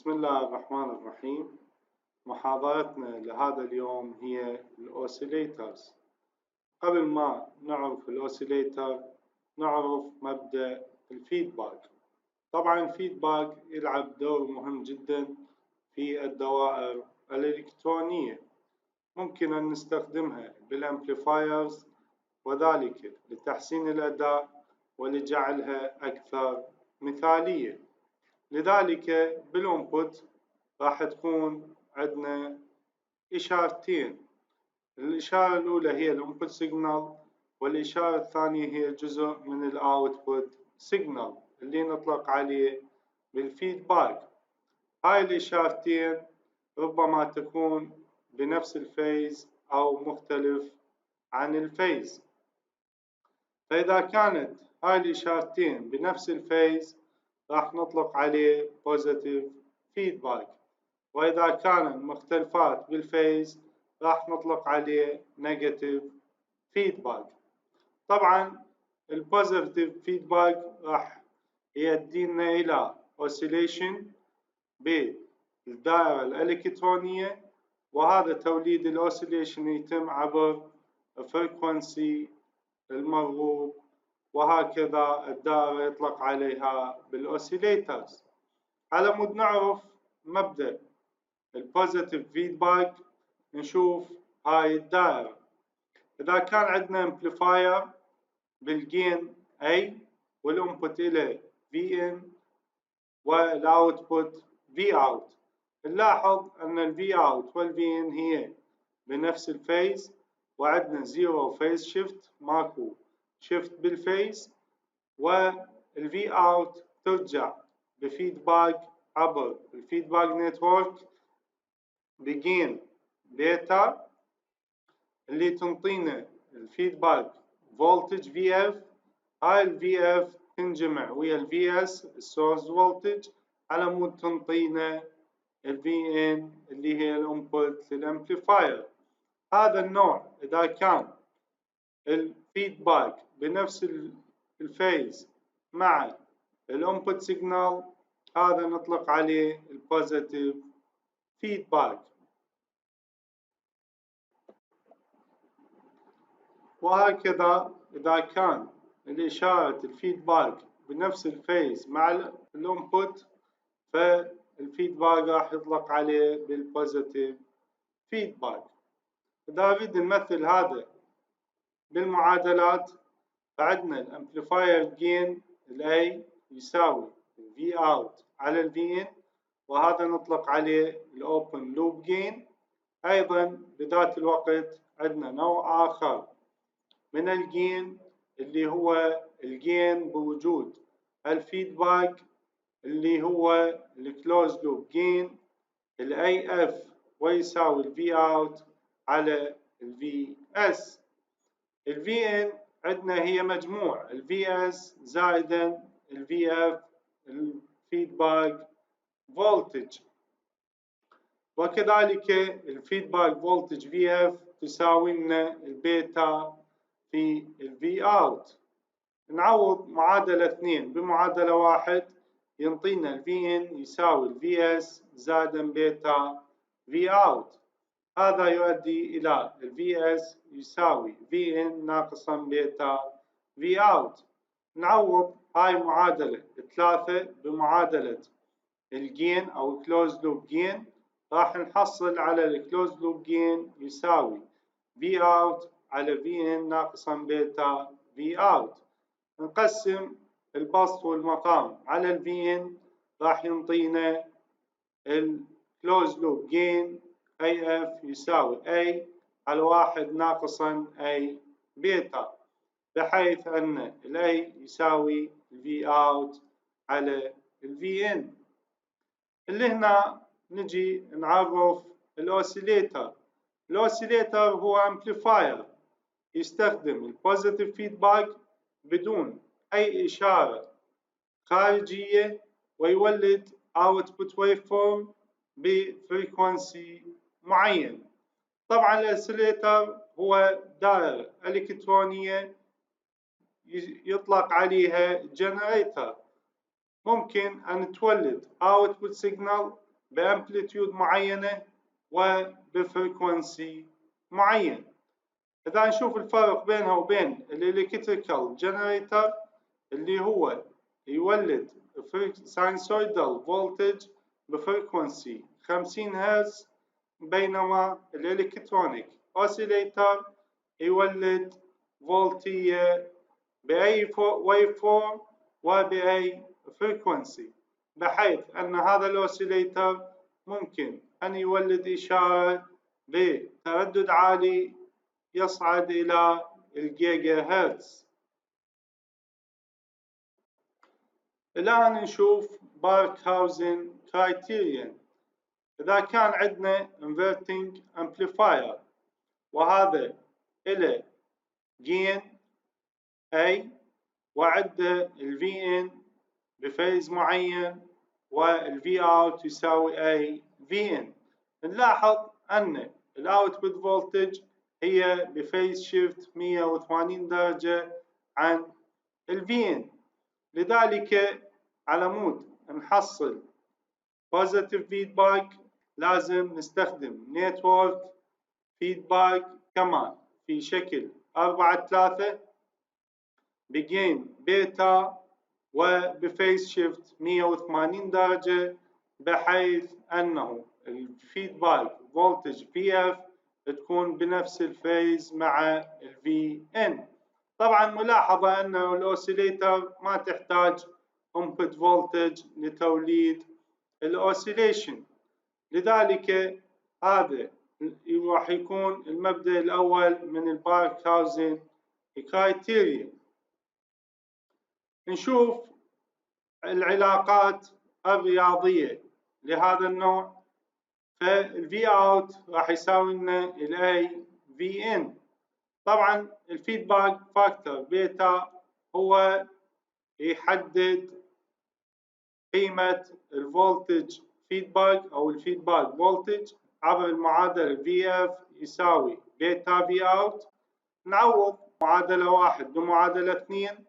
بسم الله الرحمن الرحيم. محاضرتنا لهذا اليوم هي الأوسيليترز. قبل ما نعرف الأوسيليتر نعرف مبدأ الفيدباك. طبعا الفيدباك يلعب دور مهم جدا في الدوائر الإلكترونية، ممكن أن نستخدمها بالأمبليفايرز وذلك لتحسين الأداء ولجعلها أكثر مثالية. لذلك بالانبوت راح تكون عندنا إشارتين، الإشارة الأولى هي الانبوت سيجنال، والإشارة الثانية هي جزء من الاوتبوت سيجنال اللي نطلق عليه بالفيدباك. هاي الإشارتين ربما تكون بنفس الفيز أو مختلف عن الفيز، فإذا كانت هاي الإشارتين بنفس الفيز راح نطلق عليه positive feedback، وإذا كانت مختلفات بالفيز راح نطلق عليه negative feedback. طبعا البوزيتيف فيدباك راح يؤدينا إلى oscillation بالدائرة الإلكترونية، وهذا توليد الأوسيليشن يتم عبر frequency المرغوب، وهكذا الدائرة يطلق عليها بالأوسيليترز. على مود نعرف مبدأ البوزيتيف فيدباك نشوف هاي الدائرة. إذا كان عندنا امبليفاير بالجين A والانبوت إلى VN والاوتبوت Vout، نلاحظ أن ال Vout وال VN هي بنفس الفيز، وعندنا زيرو فيز شيفت، ماكو شيفت بالفيز، والفي اوت ترجع بفيدباك عبر الفيدباك نتورك بجين بيتا اللي تنطينا الفيدباك فولتج في اف. هاي الفي اف تنجمع ويا الفي اس السورس فولتج على مود تنطينا الفي ان اللي هي الانبوت للامبليفاير. هذا النوع اذا كان الفيدباك بنفس الفيز مع الانبوت سيجنال هذا نطلق عليه البوزيتيف فيدباك. وهكذا إذا كان الإشارة الفيدباك بنفس الفيز مع الانبوت فالفيدباك راح يطلق عليه بالبوزيتيف فيدباك. إذا أريد نمثل هذا بالمعادلات، فعندنا الامبليفاير جين ال A يساوي V out على ال VN، وهذا نطلق عليه الأوبن لوب جين. أيضا بذات الوقت عندنا نوع آخر من الجين اللي هو الجين بوجود الفيدباك اللي هو الكلوز لوب جين ال AF، ويساوي ال V out على ال VS. ال VN عندنا هي مجموع ال VS زائدا ال VF الفيدباك فولتج، وكذلك الفيدباك فولتج VF تساوي لنا البيتا في ال V out. نعوض معادلة 2 بمعادلة 1 ينطينا ال VN يساوي ال VS زائدا بيتا V out. هذا يؤدي إلى ال VS يساوي VN ناقصا بيتا V out. نعوض هاي معادلة 3 بمعادلة الجين أو closed loop gain، راح نحصل على ال closed loop gain يساوي V out على VN ناقصا بيتا V out. نقسم البسط والمقام على ال VN راح ينطينا ال closed loop gain AF يساوي A على 1 ناقصا A بيتا، بحيث أن ال A يساوي ال V out على ال VN. اللي هنا نجي نعرف الأوسيليتر. الأوسيليتر هو أمبليفاير يستخدم البوزيتيف فيدباك بدون أي إشارة خارجية، ويولد output waveform بفريكونسي معين. طبعا الأوسيليتر هو دائرة إلكترونية يطلق عليها جنريتر، ممكن أن تولد output signal بأمبليتيود معينة وبفريكونسي معين. إذا نشوف الفرق بينها وبين الإلكتريكال جنريتر اللي هو يولد ساينسويدال فولتج بفريكونسي 50 هرتز، بينما الإلكترونيك أوسيليتر يولد فولتية بأي ويف فورم وبأي فريكونسي، بحيث أن هذا الأوسيليتر ممكن أن يولد إشارة بتردد عالي يصعد إلى الجيجا هرتز. الآن نشوف باركهاوزن كرايتيريان. إذا كان عندنا inverting amplifier وهذا إله gain A وعنده ال VN بفيز معين وال Vout يساوي A VN، نلاحظ أن الأوتبوت فولتج هي بفيز شيفت 180 درجة عن ال VN، لذلك على مود نحصل positive feedback لازم نستخدم network feedback كمان في شكل 4-3 بجين بيتا وبفيس شيفت 180 درجة، بحيث أنه الفيدباك فولتج في اف تكون بنفس الفيز مع الفي ان. طبعا ملاحظة أن الأوسيليتر ما تحتاج input voltage لتوليد الأوسيليشن، لذلك هذا راح يكون المبدأ الأول من الباركهاوزن كرايتيريا. نشوف العلاقات الرياضية لهذا النوع، فالفي اوت راح يساوي لنا الاي في ان. طبعا الفيدباك فاكتور بيتا هو يحدد قيمة الفولتج فيدباك أو الفيدباك فولتج عبر المعادلة في اف يساوي بيتا في اوت. نعوض معادلة 1 بمعادلة 2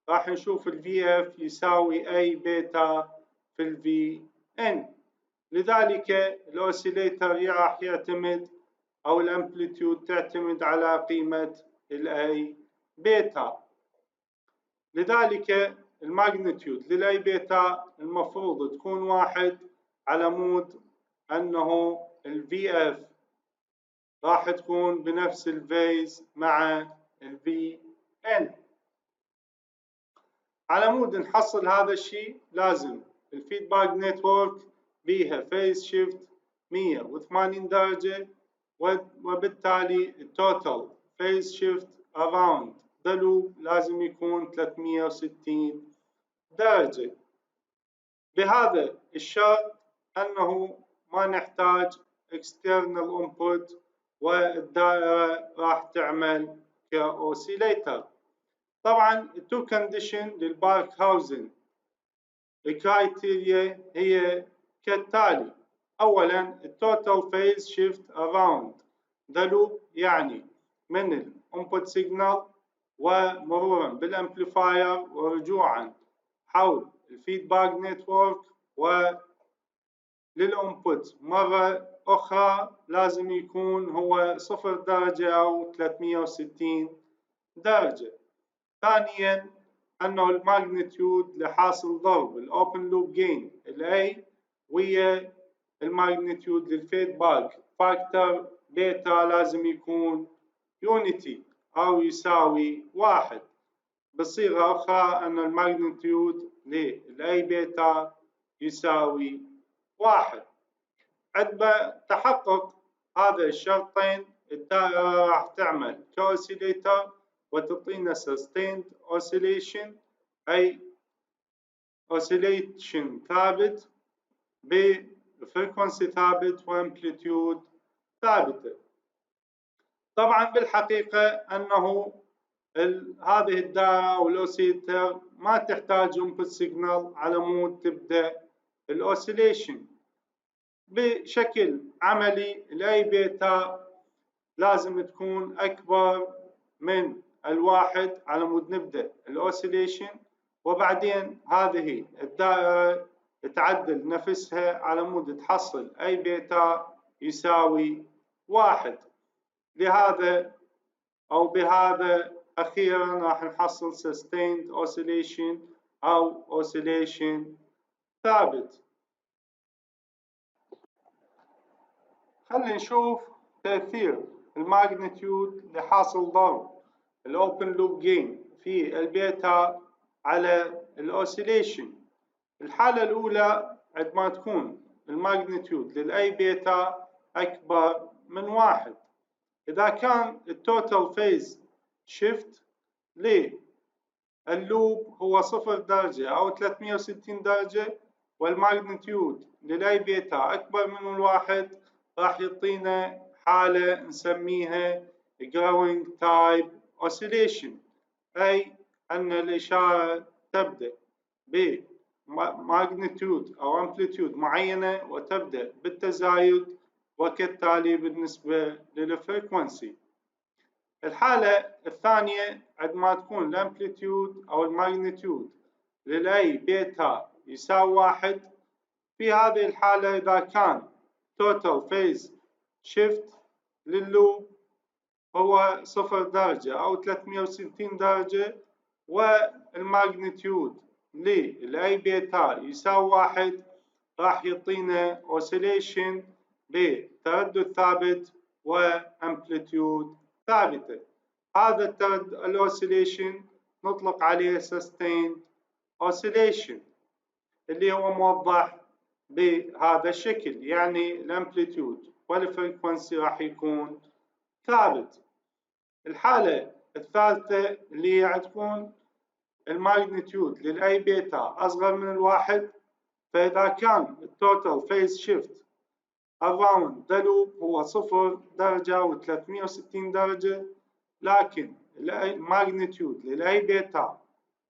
راح نشوف ال VF يساوي A بيتا في ال VN، لذلك الأوسيليتر راح يعتمد أو الأمبليتيود تعتمد على قيمة ال A بيتا، لذلك الماجنتيود لل A بيتا المفروض تكون 1 على مود أنه ال VF راح تكون بنفس الفيز مع ال VN. على مود نحصل هذا الشيء لازم الفيدباك نتورك بيها فيز شيفت 180 درجة، وبالتالي التوتال فيز شيفت اراوند ذا لوب لازم يكون 360 درجة. بهذا الشرط أنه ما نحتاج external input والدائرة راح تعمل كأوسيليتر. طبعا التو كونديشن للباركهاوزن الكرايتيريا هي كالتالي: اولا التوتال فيز شيفت اراوند ذا لوب، يعني من الانبوت سيجنال ومرورا بالامبليفاير ورجوعا حول الفيدباك نتورك وللانبوت مرة اخرى لازم يكون هو 0 درجة او 360 درجة. ثانيا أنه الماجنتيود لحاصل ضرب الأوبن لوب جين ال A ويا الماجنتيود للفيدباك فاكتور بيتا لازم يكون يونيتي أو يساوي 1. بصيغة أخرى أن الماجنتيود لل A بيتا يساوي 1. عند تحقق هذا الشرطين الدائرة راح تعمل كأوسيليتر وتعطينا sustained oscillation، أي oscillation ثابت بفريكونسي ثابت وامبليتيود ثابتة. طبعا بالحقيقة أنه هذه الدائرة والأوسيليتر ما تحتاج input signal على مود تبدأ الأوسيليشن. بشكل عملي الاي بيتا لازم تكون أكبر من 1 على مود نبدأ الأوسيليشن، وبعدين هذه الدائرة تعدل نفسها على مود تحصل أي بيتا يساوي 1. لهذا أو بهذا أخيرا راح نحصل sustained oscillation أو oscillation ثابت. خلينا نشوف تأثير الماجنتيود لحاصل ضرب الأوبن لوب جين في البيتا على الأوسيليشن. الحالة الأولى عندما تكون الماجنتيود للأي بيتا أكبر من 1. إذا كان التوتال فيز شيفت لللوب هو 0 درجة أو 360 درجة والماجنتيود للأي بيتا أكبر من 1 راح يعطينا حالة نسميها growing type oscillation، أي أن الإشارة تبدأ بماجنتيود أو أمبليتيود معينة وتبدأ بالتزايد وكالتالي بالنسبة للفريكونسي. الحالة الثانية عندما تكون الأمبليتيود أو الماجنتيود للأي بيتا يساوي 1. في هذه الحالة إذا كان total phase shift لللوب هو 0 درجة أو 360 درجة والماجنتيود للأي بيتا يساوي 1 راح يعطينا oscillation بتردد ثابت وامبليتيود ثابتة. هذا التردد الأوسيليشن نطلق عليه sustained oscillation اللي هو موضح بهذا الشكل، يعني الامبليتيود والفريكونسي راح يكون ثابت. الحالة الثالثة اللي هي تكون الماجنتيود للأي بيتا أصغر من 1، فإذا كان التوتال فيز شيفت around the loop هو 0 درجة و 360 درجة، لكن الماجنتيود للأي بيتا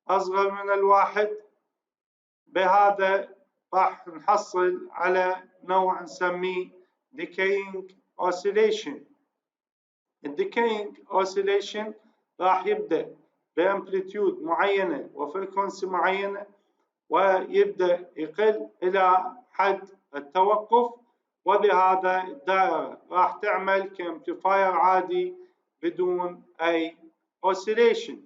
أصغر من 1، بهذا راح نحصل على نوع نسميه decaying oscillation. الديكينج oscillation راح يبدأ بامبليتيود معينة وفريكونسي معينة ويبدأ يقل إلى حد التوقف، وبهذا الدائرة راح تعمل كامبليفاير عادي بدون أي oscillation.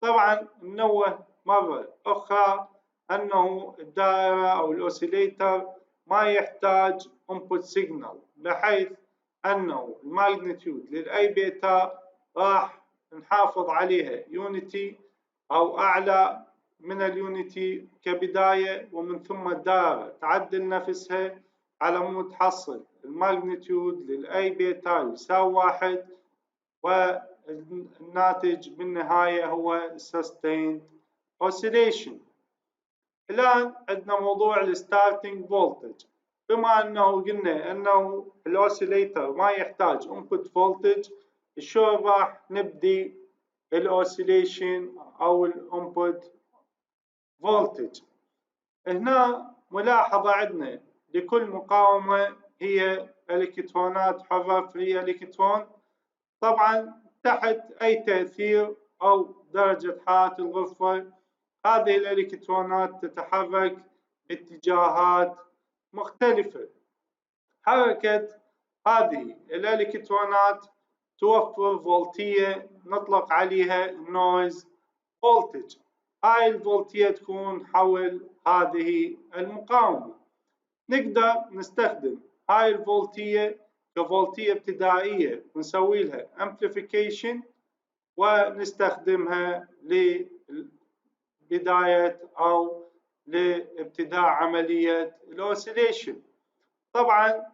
طبعا ننوه مرة أخرى أنه الدائرة أو الأوسيليتر ما يحتاج input signal، بحيث أنه الماجنتيود للأي بيتا راح نحافظ عليها يونيتي أو أعلى من اليونيتي كبداية، ومن ثم الدائرة تعدل نفسها على مود تحصل الماجنتيود للأي بيتا يساوي 1 والناتج بالنهاية هو sustained oscillation. الآن عندنا موضوع الستارتنج فولتج. بما أنه قلنا أنه الأوسيليتر ما يحتاج input voltage، شلون راح نبدي الأوسيليشن أو الانبوت فولتج؟ هنا ملاحظة عندنا لكل مقاومة هي إلكترونات حرة فري إلكترون، طبعا تحت أي تأثير أو درجة حرارة الغرفة هذه الإلكترونات تتحرك باتجاهات مختلفة. حركة هذه الإلكترونات توفر فولتية نطلق عليها نويز فولتج. هاي الفولتية تكون حول هذه المقاومة. نقدر نستخدم هاي الفولتية كفولتية ابتدائية ونسوي لها amplification ونستخدمها لبداية أو لابتداء عملية الأوسيليشن. طبعا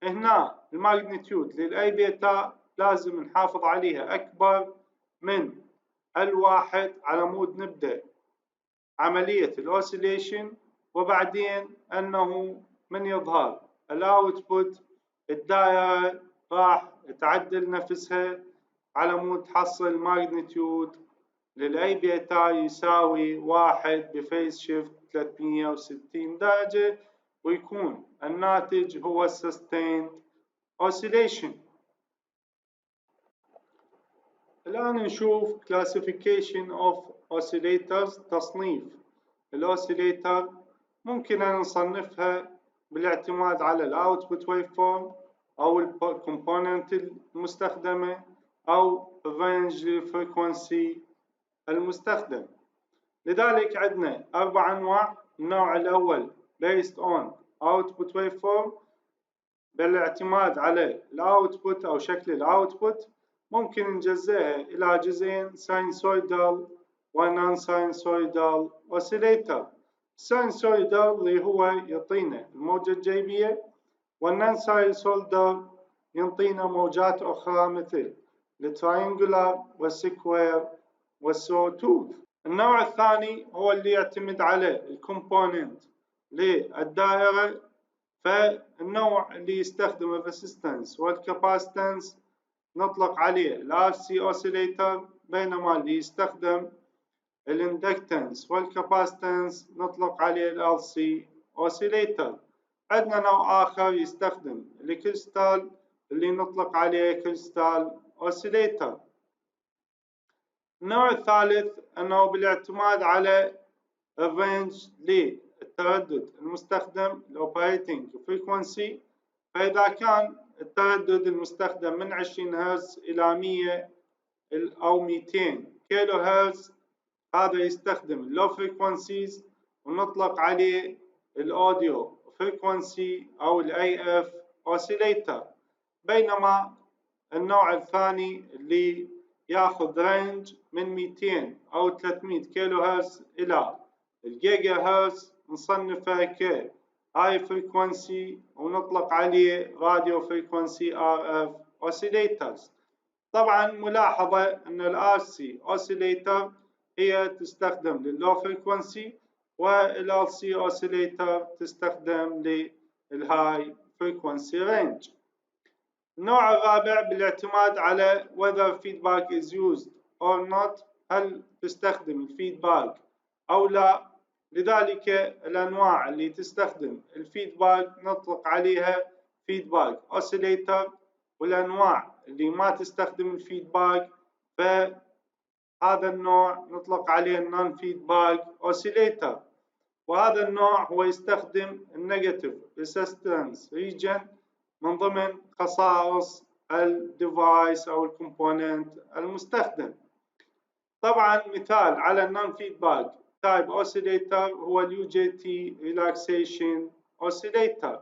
هنا الماجنتيود للأي بيتا لازم نحافظ عليها أكبر من 1 على مود نبدأ عملية الأوسيليشن، وبعدين أنه من يظهر الأوتبوت الدائرة راح تعدل نفسها على مود تحصل الماجنتيود للأي بيتا يساوي 1 بفيز شيفت 360 درجة، ويكون الناتج هو sustained oscillation. الآن نشوف classification of oscillators، تصنيف الأوسيليتر ممكن أن نصنفها بالاعتماد على الأوتبوت ويف فورم أو الكومبوننت المستخدمة أو الرينج فريكونسي المستخدم. لذلك عندنا 4 أنواع. النوع الأول based on output waveform بالاعتماد على الأوتبوت أو شكل الأوتبوت. ممكن نجزئها إلى جزئين ساينسويدال ونون ساينسويدال أوسيليتر. الساينسويدال اللي هو يعطينا الموجة الجيبية، والنون ساينسويدال يعطينا موجات أخرى مثل التراينجولار والسكوير والسوتوث. النوع الثاني هو اللي يعتمد على الكومبوننت للدائرة، فالنوع اللي يستخدم الريسيستنس والكاباسيتنس نطلق عليه ال RC oscillator، بينما اللي يستخدم الاندكتنس والكاباسيتنس نطلق عليه ال LC oscillator. عندنا نوع آخر يستخدم الكريستال اللي نطلق عليه كريستال oscillator. النوع الثالث أنه بالاعتماد على الرينج للتردد المستخدم الأوبريتنج فريكونسي، فإذا كان التردد المستخدم من 20 هرتز إلى 100 أو 200 كيلو هرتز، هذا يستخدم اللو فريكونسيز ونطلق عليه الأوديو فريكونسي أو ال AF oscillator. بينما النوع الثاني اللي ياخذ رينج من 200 أو 300 كيلو هرتز إلى الجيجا هرتز نصنفه ك هاي فريكونسي ونطلق عليه راديو فريكونسي RF oscillators. طبعا ملاحظة أن ال RC oscillator هي تستخدم لللو فريكونسي، وال LC oscillator تستخدم للهاي فريكونسي رينج. النوع الرابع بالاعتماد على whether feedback is used or not، هل تستخدم الفيدباك أو لا. لذلك الأنواع اللي تستخدم الفيدباك نطلق عليها feedback oscillator، والأنواع اللي ما تستخدم الفيدباك فهذا النوع نطلق عليه non feedback oscillator. وهذا النوع هو يستخدم النيجاتيف ريزيستنس ريجن من ضمن خصائص الديفايس أو الكومبوننت المستخدم. طبعا مثال على النون فيدباك تايب اوسيليتر هو اليو جي تي ريلاكسيشن اوسيليتر.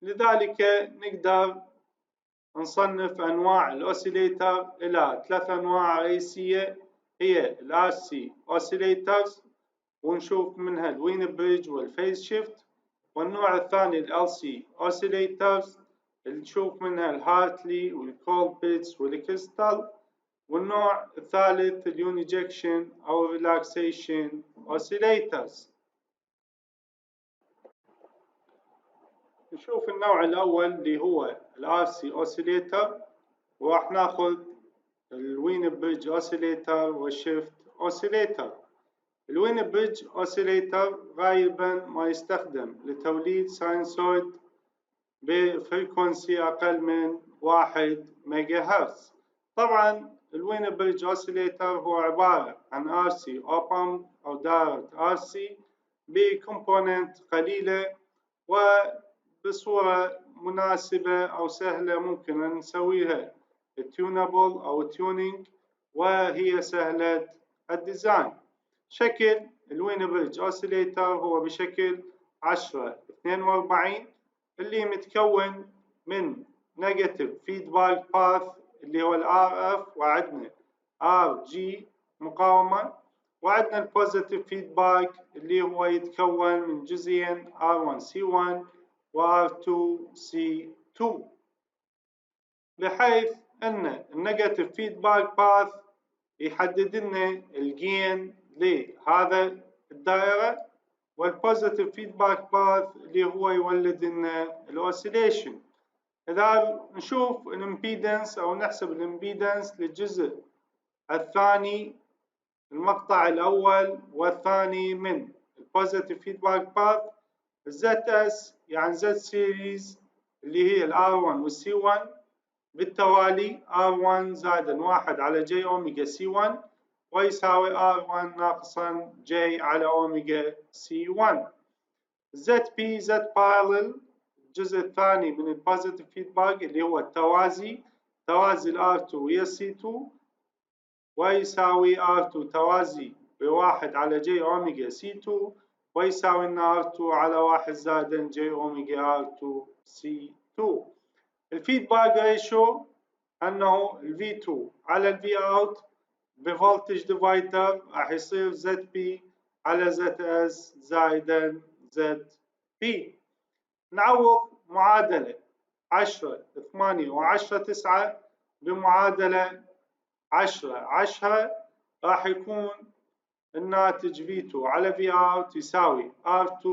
لذلك نقدر نصنف أنواع الأوسيليتر إلى 3 أنواع رئيسية، هي ال RC oscillators ونشوف منها الوين بريدج والفيز شيفت، والنوع الثاني ال LC oscillators اللي نشوف منها الهارتلي والكولبيتس والكريستال، والنوع الثالث اليونيجكشن أو ريلاكسيشن oscillators. نشوف النوع الأول اللي هو ال RC oscillator، وراح ناخذ الوين بريدج اوسيليتر والشيفت اوسيليتر. الوين بريدج اوسيليتر غالبا ما يستخدم لتوليد ساينسويد بفريكونسي أقل من 1 ميجا هرتز. طبعا الوين بريدج اوسيليتر هو عبارة عن RC أوب أمب أو دائرة RC بكومبوننت قليلة وبصورة مناسبة أو سهلة ممكن أن نسويها تيونابل أو تيونينج، وهي سهلة الديزاين. شكل الوين بريدج اوسيليتر هو بشكل 10-42 اللي متكون من نيجاتيف فيدباك باث اللي هو الار اف، وعندنا ار جي مقاومة، وعندنا البوزيتيف فيدباك اللي هو يتكون من جزئين R1C1 و R2C2، بحيث ان النيجاتيف فيدباك باث يحدد لنا الجين لهذا الدائرة، والبوزيتيف فيدباك باث اللي هو يولد لنا الاوسيليشن. إذا نشوف الامبيدنس أو نحسب الامبيدنس للجزء الثاني، المقطع الأول والثاني من البوزيتيف فيدباك باث، الزد اس يعني زد سيريز اللي هي الار 1 والسي 1 بالتوالي، R1 زائد 1 على جي أوميجا سي 1 ويساوي R1 ناقصا J على أوميجا C1. ZP Z parallel الجزء الثاني من البوزيتيف فيدباك اللي هو التوازي، توازي R2 ويا C2 ويساوي R2 توازي بواحد على J أوميجا C2 ويساوي إن R2 على واحد زائد J أوميجا R2 C2. الفيدباك ريشيو أنه ال V2 على ال Vout بفولتج ديفايدر راح يصير ZP على ZS زائدا ZP. نعوض معادلة 10 8 و10 9 بمعادلة 10 10 راح يكون الناتج V2 على Vout يساوي R2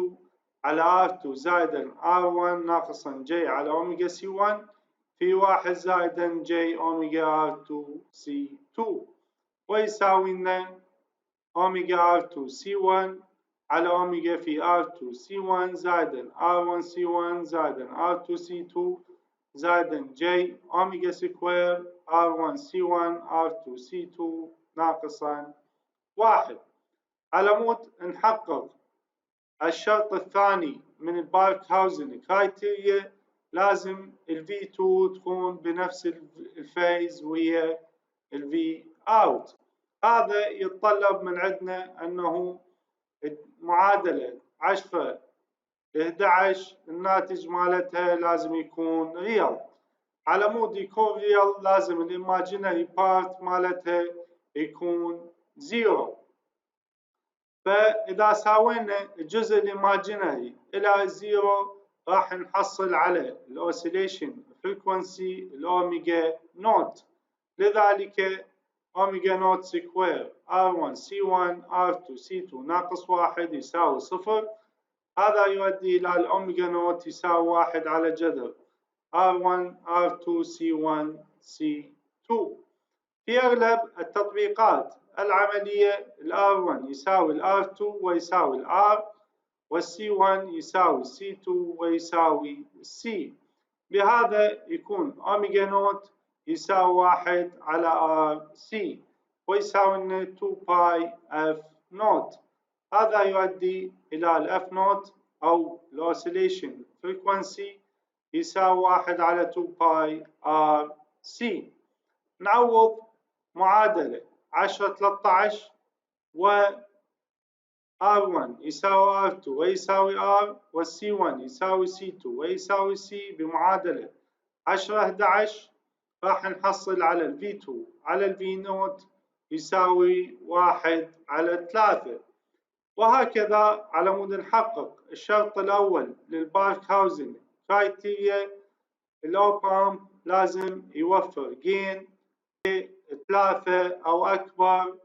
على R2 زائدا R1 ناقصا J على أوميجا C1 في واحد زائدا J أوميجا R2 C2 ويساوي لنا أوميجا R2 C1 على أوميجا في R2 C1 زائدا R1 C1 زائدا R2 C2 زائدا J أوميجا سكوير R1 C1 R2 C2 ناقصا واحد. على مود نحقق الشرط الثاني من البارك هاوزن كرايتيريا لازم ال V2 تكون بنفس الفيز ويا ال V out. هذا يتطلب من عندنا أنه معادلة 10 11 الناتج مالتها لازم يكون ريال. على مود يكون ريال لازم الايماجينري بارت مالتها يكون زيرو. فإذا ساوينا الجزء الايماجينري إلى زيرو راح نحصل على الأوسيليشن فريكونسي الأوميجا نوت. لذلك أوميجا نوت سكوير R1 C1 R2 C2 ناقص واحد يساوي صفر. هذا يؤدي إلى الأوميجا نوت يساوي واحد على جذر R1 R2 C1 C2. في أغلب التطبيقات العملية ال R1 يساوي ال R2 ويساوي ال R وال C1 يساوي C2 ويساوي C. بهذا يكون أوميجا نوت يساوي واحد على RC ويساوي لنا 2 باي F نوت. هذا يؤدي إلى ال F نوت أو الأوسيليشن فريكونسي يساوي واحد على 2 باي RC. نعوض معادلة 10 13 و R1 يساوي R2 ويساوي R وال C1 يساوي C2 ويساوي C بمعادلة 10 11 راح نحصل على ال V2 على ال V نوت يساوي واحد على 3. وهكذا على مود نحقق الشرط الأول للبارك هاوزن كرايتيريا الأوب أمب لازم يوفر جين 3 أو أكبر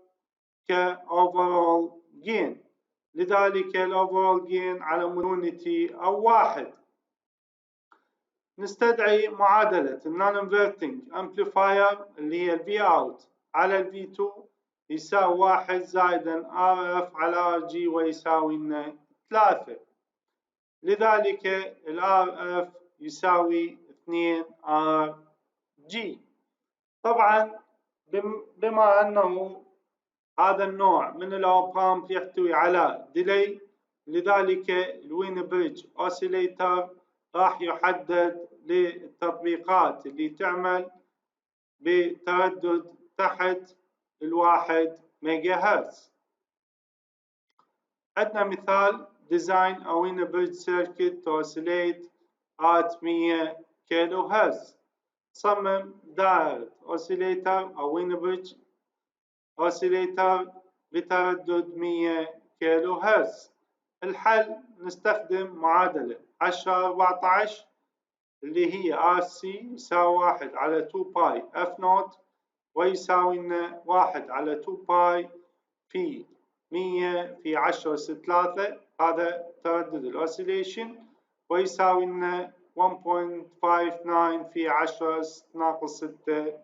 كأوفرول جين. لذلك الأوفرول جين على مود يونيتي أو واحد. نستدعي معادلة النون انفرتنج امبليفاير اللي هي ال Vout على ال V2 يساوي واحد زائدا RF على RG ويساوي لنا 3. لذلك ال RF يساوي 2 RG. طبعا بما أنه هذا النوع من الأوب أمب يحتوي على ديلي لذلك الوين بريدج أوسيليتر راح يحدد للتطبيقات اللي تعمل بتردد تحت الواحد ميجا هرتز. عندنا مثال design a win bridge circuit to oscillate at 100 كيلو هرتز. صمم دائرة oscillator أو win bridge oscillator بتردد 100 كيلو هرتز. الحل نستخدم معادلة 10 14 اللي هي RC يساوي واحد على 2 باي F نوت ويساوي لنا واحد على 2 باي في 100 في 10 أس 3 هذا تردد الأوسيليشن ويساوي لنا 1.59 في 10 أس ناقص 6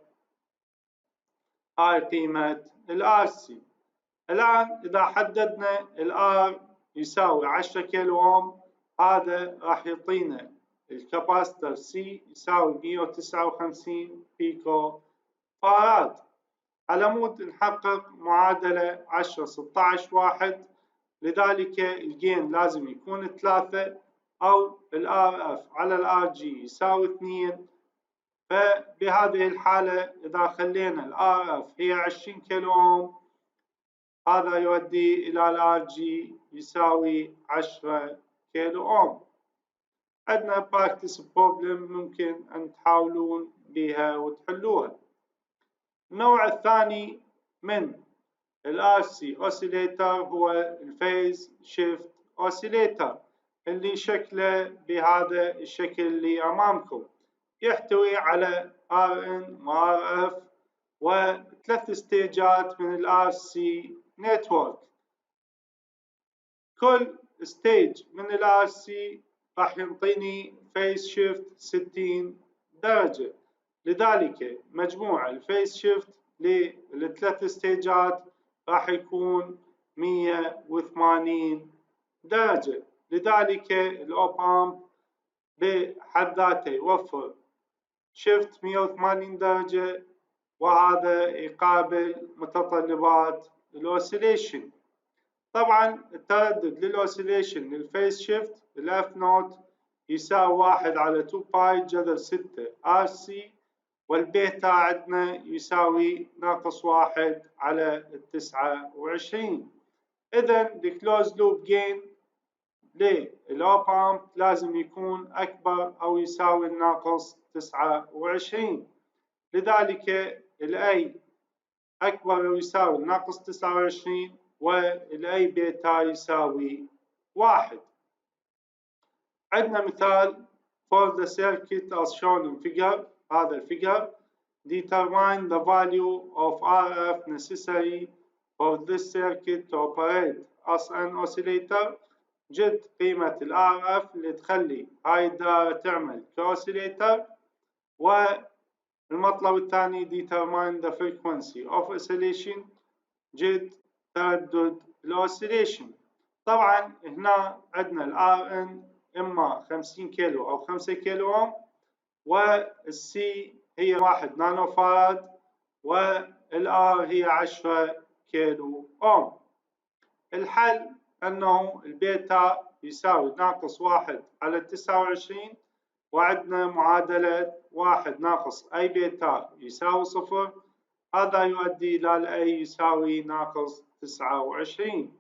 هاي قيمة ال RC. الآن إذا حددنا ال R يساوي 10 كيلو أوم هذا راح يعطينا الكاباستر C يساوي 159 بيكو فاراد. على مود نحقق معادلة 10 16 واحد. لذلك الجين لازم يكون 3 أو ال RF على ال RG يساوي 2. فبهذه الحالة إذا خلينا ال RF هي 20 كيلو أوم، هذا يؤدي إلى ال RG يساوي 10 كيلو أوم. عندنا براكتس بروبلم ممكن أن تحاولون بها وتحلوها. النوع الثاني من ال RC Oscillator هو الفيز شيفت Oscillator اللي شكله بهذا الشكل اللي أمامكم، يحتوي على RN و RF وثلاث ستيجات من ال RC نتورك. كل ستيج من ال RC راح ينطيني فيز شيفت 60 درجة. لذلك مجموع الفيز شيفت للثلاث ستيجات راح يكون 180 درجة. لذلك الأوب أمب بحد ذاته يوفر شيفت 180 درجة، وهذا يقابل متطلبات الأوسيليشن. طبعا التردد للأوسيليشن للفيز شيفت الاف نوت يساوي 1 على 2 باي جذر 6 ار سي، والبيتا عندنا يساوي ناقص 1 على 29. إذا الكلوز لوب جين للأوب أمب لازم يكون أكبر أو يساوي ناقص 29. لذلك الأي أكبر أو يساوي ناقص 29 والأي بيتا يساوي 1. عندنا مثال for the circuit as shown in figure. هذا الفيجر determine the value of RF necessary for this circuit to operate as an oscillator. جد قيمة ال RF اللي تخلي هاي الدائرة تعمل كأوسيليتر. والمطلب الثاني determine the frequency of oscillation، جد تردد الأوسيليشن. طبعا هنا عندنا ال RN إما 50 كيلو أو 5 كيلو أوم، والسي هي 1 نانو فاراد، والآر هي 10 كيلو أوم. الحل أنه البيتا يساوي ناقص 1 على 29، وعندنا معادلة 1 ناقص أي بيتا يساوي 0، هذا يؤدي إلى الأي يساوي ناقص 29.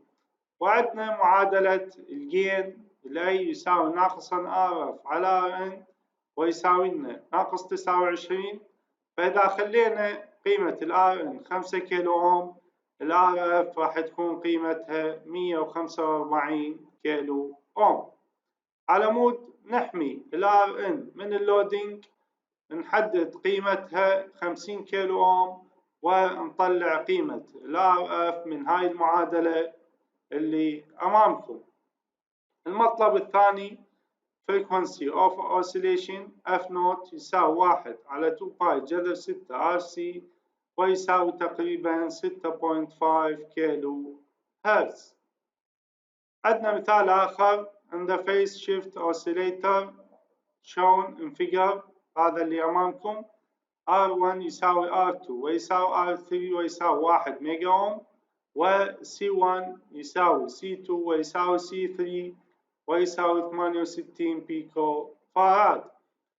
وعندنا معادلة الجين الأي يساوي ناقص RF على RN ويساوي لنا ناقص 29. فإذا خلينا قيمة ال RN 5 كيلو أوم، ال RF راح تكون قيمتها 145 كيلو أوم. على مود نحمي ال RN من اللودينج نحدد قيمتها 50 كيلو أوم ونطلع قيمة ال RF من هاي المعادلة اللي أمامكم. المطلب الثاني frequency of oscillation F نوت يساوي 1 على 2 باي جذر 6 RC ويساوي تقريبا 6.5 كيلو هرتز. عندنا مثال آخر عند phase shift oscillator shown in figure. هذا اللي أمامكم R1 يساوي R2 ويساوي R3 ويساوي 1 ميجا أوم، و C1 يساوي C2 ويساوي C3 ويساوي 68 بيكو فاراد.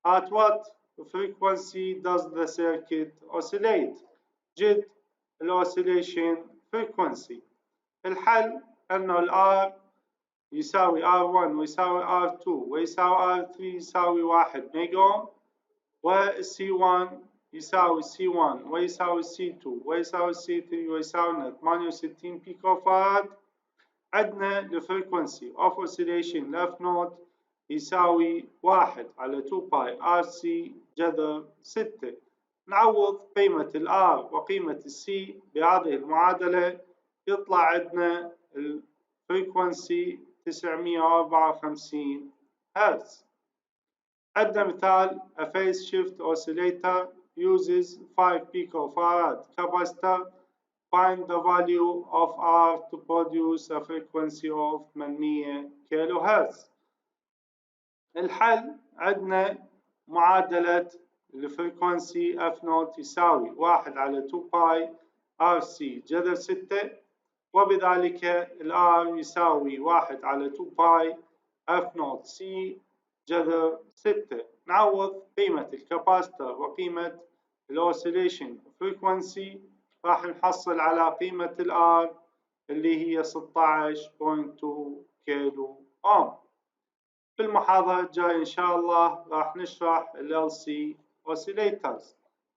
At what frequency does the circuit oscillate؟ جد الأوسيليشن frequency. الحل أنه ال R يساوي R1 ويساوي R2 ويساوي R3 يساوي 1 ميجا أوم، وال C1 يساوي C1 ويساوي C2 ويساوي C3 ويساوي 68 بيكو فاراد. عندنا الفريكونسي of oscillation F نوت يساوي 1 على 2 باي RC جذر 6. نعوض قيمة ال R وقيمة ال C بهذه المعادلة يطلع عندنا الفريكونسي 954 هرتز. عندنا مثال a phase shift oscillator uses 5 picofarad capacitor. Find the value of R to produce a frequency of 800 كيلو هرتز. الحل عندنا معادلة الفريكونسي F نوت يساوي 1 على 2 باي RC جذر 6، وبذلك ال R يساوي 1 على 2 باي F نوت C جذر 6. نعوض قيمة الكاباستر وقيمة الأوسيليشن فريكونسي، راح نحصل على قيمة ال R اللي هي 16.2 كيلو أوم. في المحاضرة الجاية إن شاء الله راح نشرح ال LC Oscillators.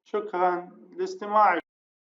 شكرا لاستماعكم.